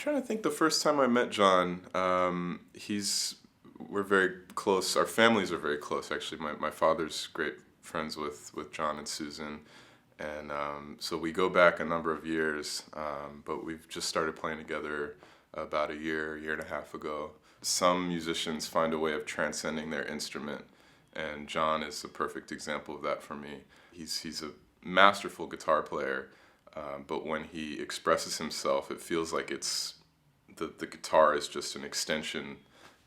trying to think the first time I met John. We're very close. Our families are very close, actually. My father's great friends with John and Susan. And so we go back a number of years, but we've just started playing together about a year and a half ago. Some musicians find a way of transcending their instrument, and John is a perfect example of that for me. He's a masterful guitar player, but when he expresses himself, it feels like the guitar is just an extension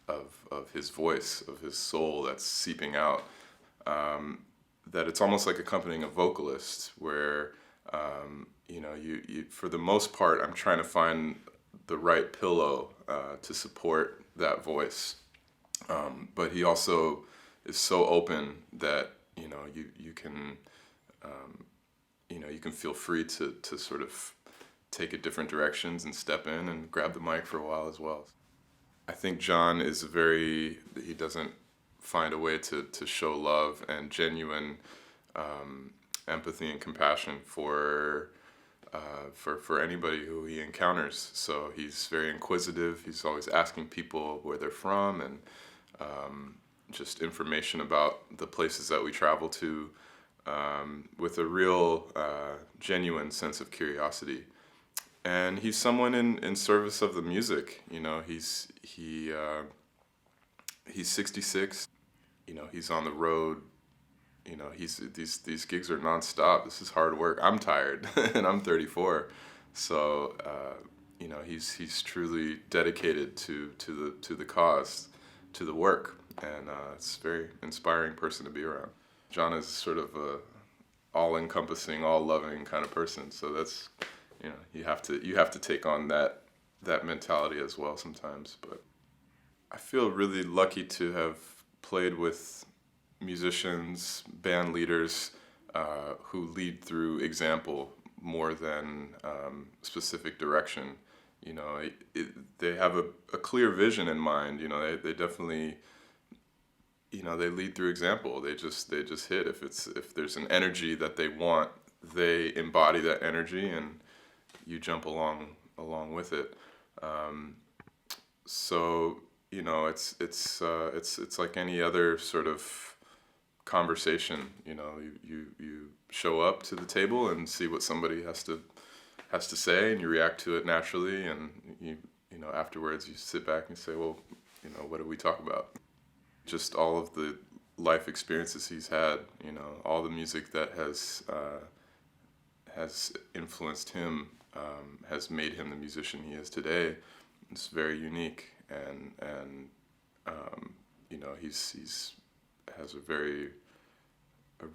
of his voice, of his soul that's seeping out. That it's almost like accompanying a vocalist, where you for the most part, I'm trying to find the right pillow to support that voice. But he also is so open that you can you can feel free to sort of take it different directions and step in and grab the mic for a while as well. I think John is he doesn't find a way to show love and genuine empathy and compassion for anybody who he encounters. So he's very inquisitive. He's always asking people where they're from and just information about the places that we travel to, with a real genuine sense of curiosity. And he's someone in service of the music. He's 66. He's on the road. These gigs are nonstop. This is hard work. I'm tired, and I'm 34. So he's truly dedicated to the cause, to the work, and it's a very inspiring person to be around. John is sort of a all-encompassing, all-loving kind of person. So that's you have to take on that mentality as well sometimes. But I feel really lucky to have played with musicians, band leaders who lead through example more than specific direction. They have a clear vision in mind. They definitely they lead through example. They just hit. If there's an energy that they want, they embody that energy, and you jump along with it. So it's like any other sort of conversation. You show up to the table and see what somebody has to say, and you react to it naturally, and afterwards you sit back and say, well, what did we talk about? Just all of the life experiences he's had, all the music that has influenced him, has made him the musician he is today. It's very unique, and he's has a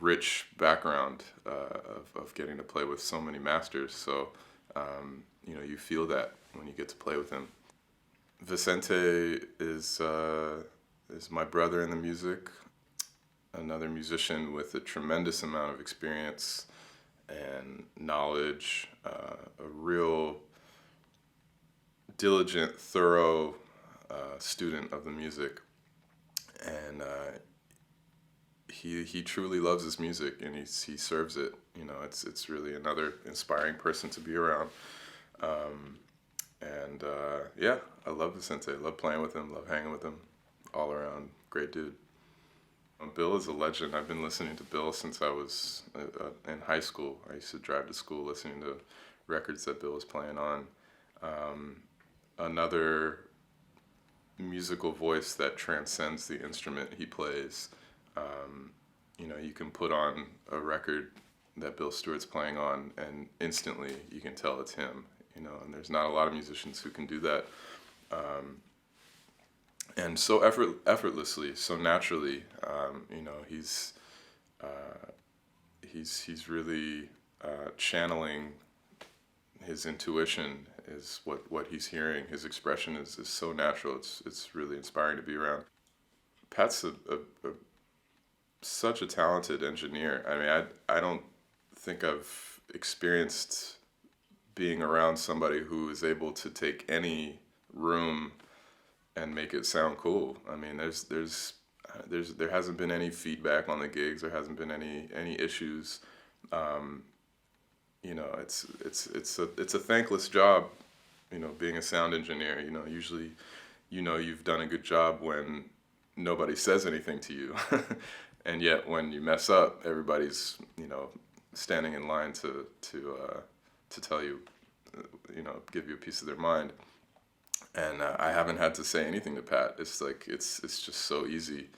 rich background of getting to play with so many masters. So you feel that when you get to play with him. Vicente is my brother in the music, another musician with a tremendous amount of experience and knowledge, a real diligent, thorough student of the music, and he truly loves his music, and he serves it. It's really another inspiring person to be around. I love Vicente. Love playing with him. Love hanging with him. All around great dude. Bill is a legend. I've been listening to Bill since I was in high school. I used to drive to school listening to records that Bill was playing on. Another musical voice that transcends the instrument he plays. You can put on a record that Bill Stewart's playing on, and instantly you can tell it's him. And there's not a lot of musicians who can do that. And so effortlessly, so naturally. He's really channeling his intuition, is what he's hearing. His expression is so natural. It's really inspiring to be around. Pat's such a talented engineer. I mean, I don't think I've experienced being around somebody who is able to take any room and make it sound cool. I mean, there hasn't been any feedback on the gigs. There hasn't been any issues. It's a thankless job being a sound engineer, usually, you've done a good job when nobody says anything to you. And yet when you mess up, everybody's, standing in line to tell you, give you a piece of their mind. And I haven't had to say anything to Pat. It's like, it's just so easy.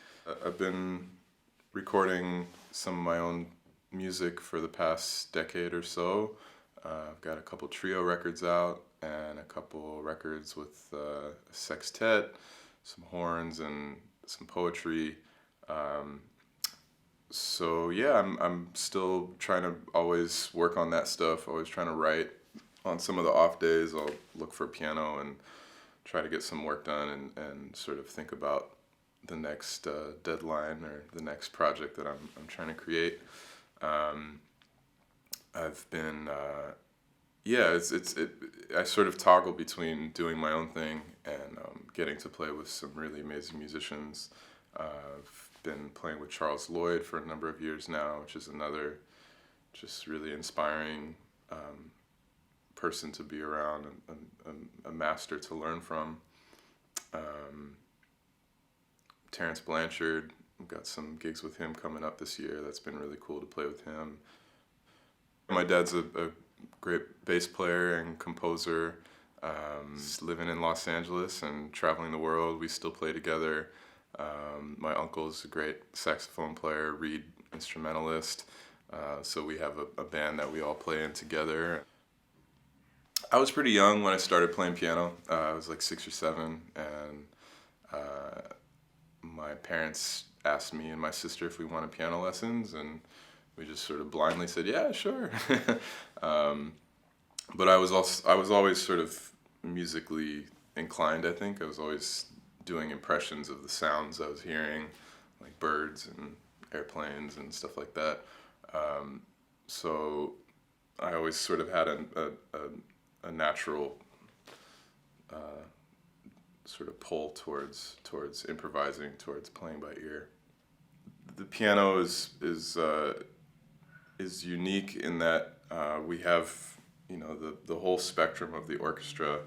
I've been recording some of my own music for the past decade or so. I've got a couple trio records out and a couple records with a sextet, some horns and some poetry. So yeah, I'm still trying to always work on that stuff, always trying to write. On some of the off days, I'll look for a piano and try to get some work done and sort of think about the next deadline or the next project that I'm trying to create. I've been I sort of toggle between doing my own thing and getting to play with some really amazing musicians. I've been playing with Charles Lloyd for a number of years now, which is another just really inspiring person to be around and a master to learn from. Terrence Blanchard, I've got some gigs with him coming up this year. That's been really cool to play with him. My dad's a great bass player and composer. He's living in Los Angeles and traveling the world. We still play together. My uncle's a great saxophone player, reed instrumentalist. So we have a band that we all play in together. I was pretty young when I started playing piano. I was like 6 or 7, and my parents asked me and my sister if we wanted piano lessons, and we just sort of blindly said, yeah, sure. But I was always sort of musically inclined, I think. I was always doing impressions of the sounds I was hearing, like birds and airplanes and stuff like that. So I always sort of had a natural sort of pull towards improvising, towards playing by ear. The piano is unique in that we have the whole spectrum of the orchestra,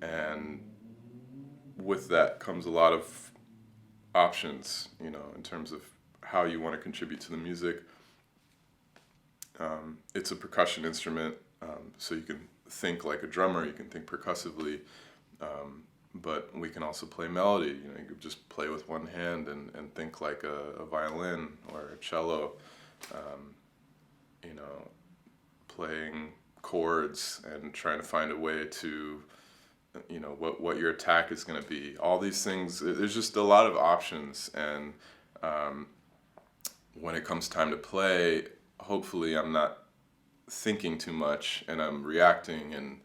and with that comes a lot of options, in terms of how you want to contribute to the music. It's a percussion instrument, so you can think like a drummer, you can think percussively, but we can also play melody. You could just play with one hand and think like a violin or a cello, playing chords and trying to find a way to, what your attack is going to be. All these things, there's just a lot of options, and when it comes time to play, hopefully I'm not thinking too much and I'm reacting and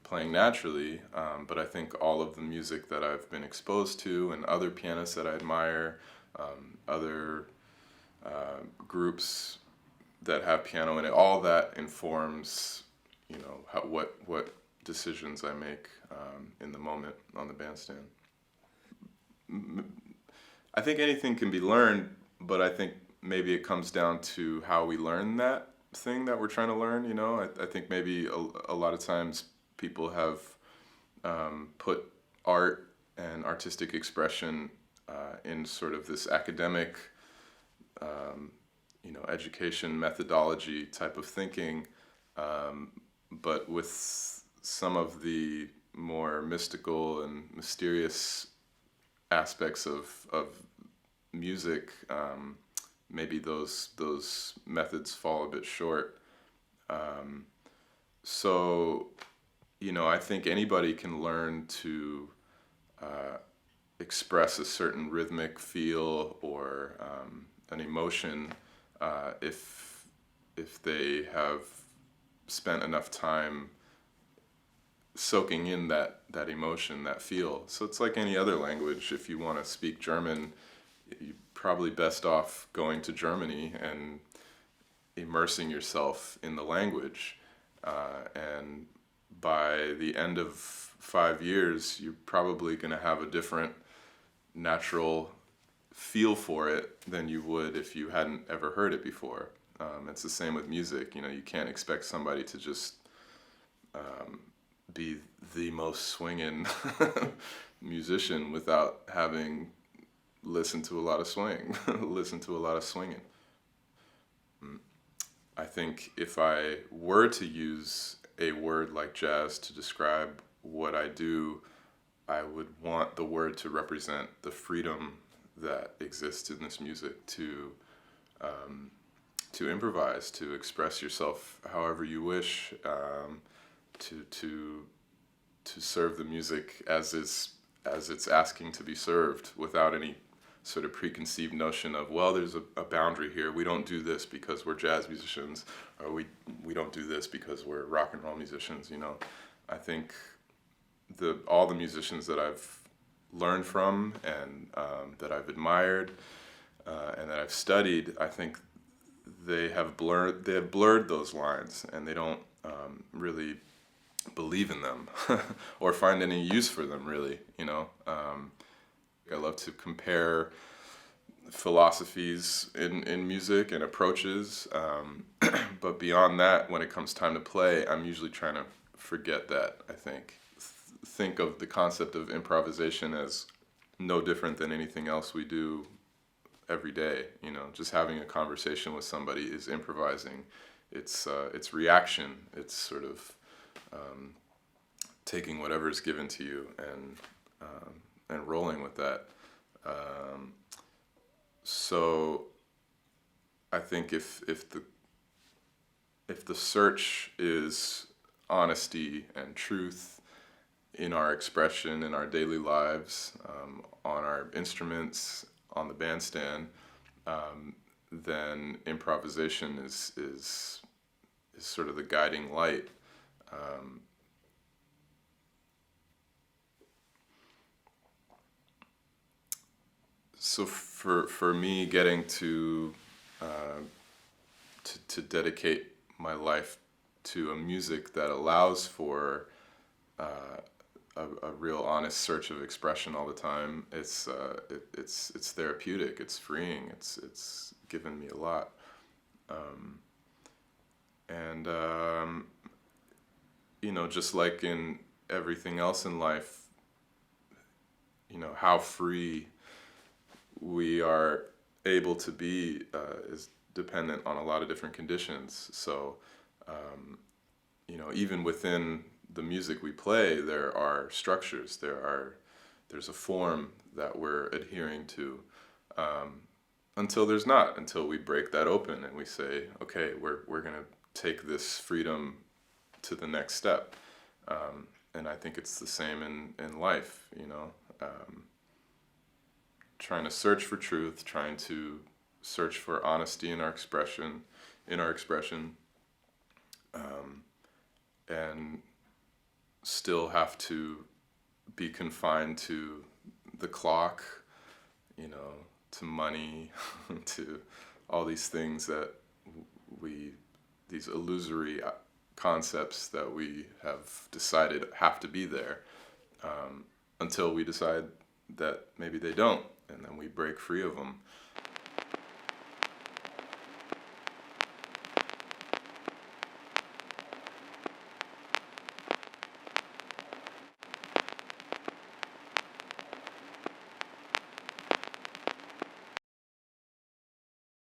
playing naturally, but I think all of the music that I've been exposed to and other pianists that I admire, other groups that have piano in it, all that informs, what decisions I make in the moment on the bandstand. I think anything can be learned, but I think maybe it comes down to how we learn that thing that we're trying to learn. I think maybe a lot of times people have put art and artistic expression in sort of this academic, education methodology type of thinking, but with some of the more mystical and mysterious aspects of music, maybe those methods fall a bit short. So, I think anybody can learn to express a certain rhythmic feel or an emotion if they have spent enough time soaking in that emotion, that feel. So it's like any other language. If you want to speak German, you're probably best off going to Germany and immersing yourself in the language. And by the end of 5 years, you're probably going to have a different natural feel for it than you would if you hadn't ever heard it before. It's the same with music. You can't expect somebody to just be the most swinging musician without having listened to a lot of swing, listened to a lot of swinging. I think if I were to use a word like jazz to describe what I do, I would want the word to represent the freedom that exists in this music to improvise, to express yourself however you wish, to serve the music as it's asking to be served, without any sort of preconceived notion of, well, there's a boundary here. We don't do this because we're jazz musicians, or we don't do this because we're rock and roll musicians. I think all the musicians that I've learned from and that I've admired and that I've studied, I think they have blurred those lines, and they don't really believe in them or find any use for them, really. I love to compare philosophies in music and approaches, but beyond that, when it comes time to play, I'm usually trying to forget that. I think of the concept of improvisation as no different than anything else we do every day. Just having a conversation with somebody is improvising. It's reaction. It's sort of taking whatever's given to you and rolling with that. So I think if the search is honesty and truth in our expression, in our daily lives, on our instruments, on the bandstand, then improvisation is sort of the guiding light. So for me, getting to dedicate my life to a music that allows for a real honest search of expression all the time, it's therapeutic. It's freeing. It's given me a lot. Just like in everything else in life, how free we are able to be is dependent on a lot of different conditions. So, even within the music we play, there are structures. There's a form that we're adhering to, until there's not. Until we break that open and we say, okay, we're gonna take this freedom to the next step. And I think it's the same in life. Trying to search for truth, trying to search for honesty in our expression, and still have to be confined to the clock, to money, to all these things that these illusory concepts that we have decided have to be there, until we decide that maybe they don't, and then we break free of them.